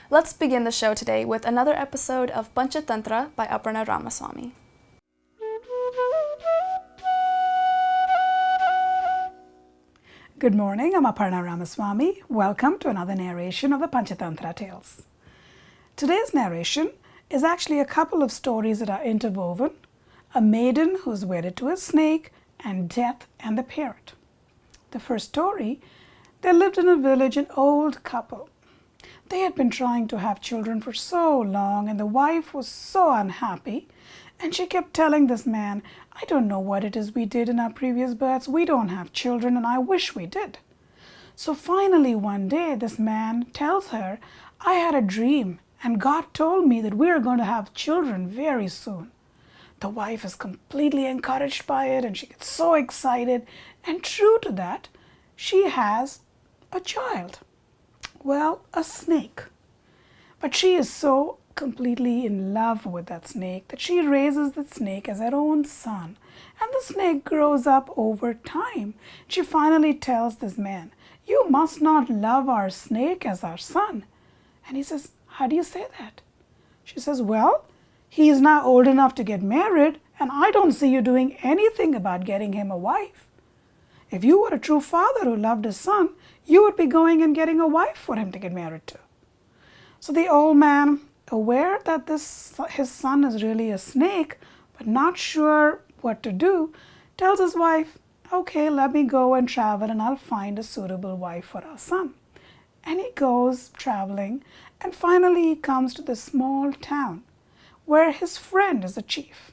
Let's begin the show today with another episode of Panchatantra by Aparna Ramaswamy. Good morning, I'm Aparna Ramaswamy. Welcome to another narration of the Panchatantra tales. Today's narration is actually a couple of stories that are interwoven: a maiden who's wedded to a snake, and death and the parrot. The first story, there lived in a village an old couple. They had been trying to have children for so long, and the wife was so unhappy, and she kept telling this man, "I don't know what it is we did in our previous births. We don't have children, and I wish we did." So finally one day this man tells her, "I had a dream, and God told me that we are going to have children very soon." The wife is completely encouraged by it, and she gets so excited, and true to that, she has a child. Well, a snake. But she is so completely in love with that snake that she raises the snake as her own son. And the snake grows up over time. She finally tells this man, "You must not love our snake as our son." And he says, "How do you say that?" She says, "Well, he is now old enough to get married, and I don't see you doing anything about getting him a wife. If you were a true father who loved his son, you would be going and getting a wife for him to get married to." So the old man, aware that his son is really a snake, but not sure what to do, tells his wife, "Okay, let me go and travel, and I'll find a suitable wife for our son." And he goes traveling, and finally he comes to this small town where his friend is a chief.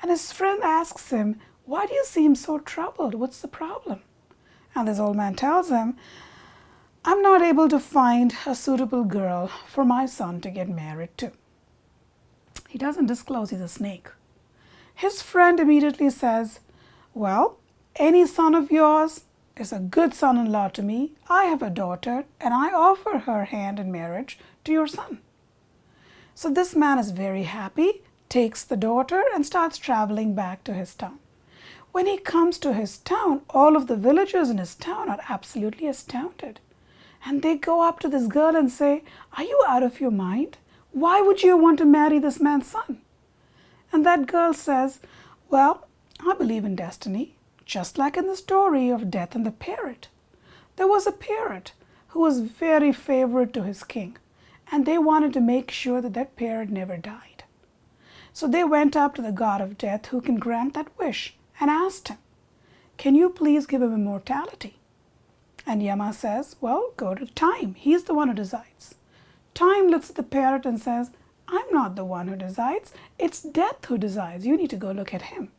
And his friend asks him, "Why do you seem so troubled? What's the problem?" And this old man tells him, "I'm not able to find a suitable girl for my son to get married to." He doesn't disclose he's a snake. His friend immediately says, "Well, any son of yours is a good son-in-law to me. I have a daughter, and I offer her hand in marriage to your son." So this man is very happy, takes the daughter, and starts traveling back to his town. When he comes to his town, all of the villagers in his town are absolutely astounded. And they go up to this girl and say, "Are you out of your mind? Why would you want to marry this man's son?" And that girl says, "Well, I believe in destiny, just like in the story of Death and the Parrot. There was a parrot who was very favorite to his king, and they wanted to make sure that that parrot never died. So they went up to the god of death, who can grant that wish, and asked him, 'Can you please give him immortality?' And Yama says, 'Well, go to Time. He's the one who decides.' Time looks at the parrot and says, 'I'm not the one who decides. It's Death who decides. You need to go look at him.'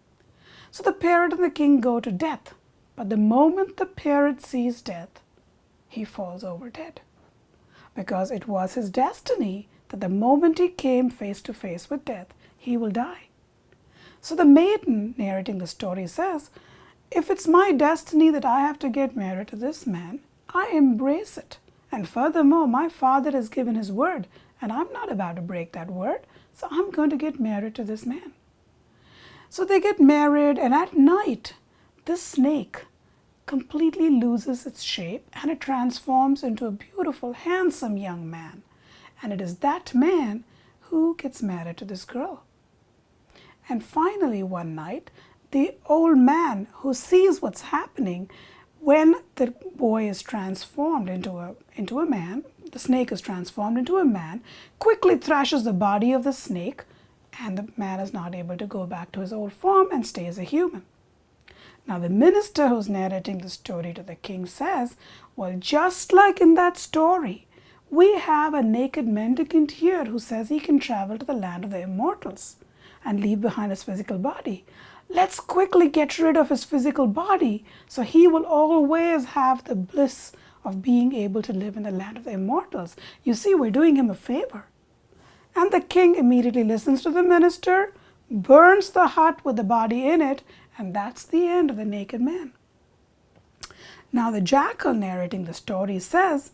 So the parrot and the king go to Death. But the moment the parrot sees Death, he falls over dead. Because it was his destiny that the moment he came face to face with Death, he will die. So the maiden narrating the story says, 'If it's my destiny that I have to get married to this man, I embrace it. And furthermore, my father has given his word, and I'm not about to break that word, so I'm going to get married to this man.' So they get married, and at night, this snake completely loses its shape, and it transforms into a beautiful, handsome young man. And it is that man who gets married to this girl. And finally one night, the old man who sees what's happening when the boy is transformed into a man, the snake is transformed into a man, quickly thrashes the body of the snake, and the man is not able to go back to his old form and stays a human. Now the minister who's narrating the story to the king says, "Well, just like in that story, we have a naked mendicant here who says he can travel to the land of the immortals and leave behind his physical body. Let's quickly get rid of his physical body so he will always have the bliss of being able to live in the land of the immortals. You see, we're doing him a favor." And the king immediately listens to the minister, burns the hut with the body in it, and that's the end of the naked man. Now the jackal narrating the story says,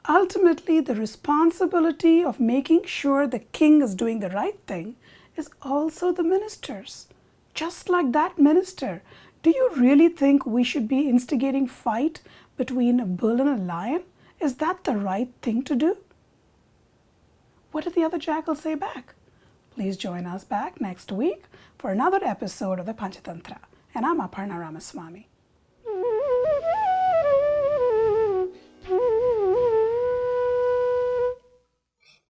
ultimately the responsibility of making sure the king is doing the right thing is also the minister's. Just like that minister, do you really think we should be instigating fight between a bull and a lion? Is that the right thing to do? What did the other jackal say back? Please join us back next week for another episode of the Panchatantra. And I'm Aparna Ramaswamy.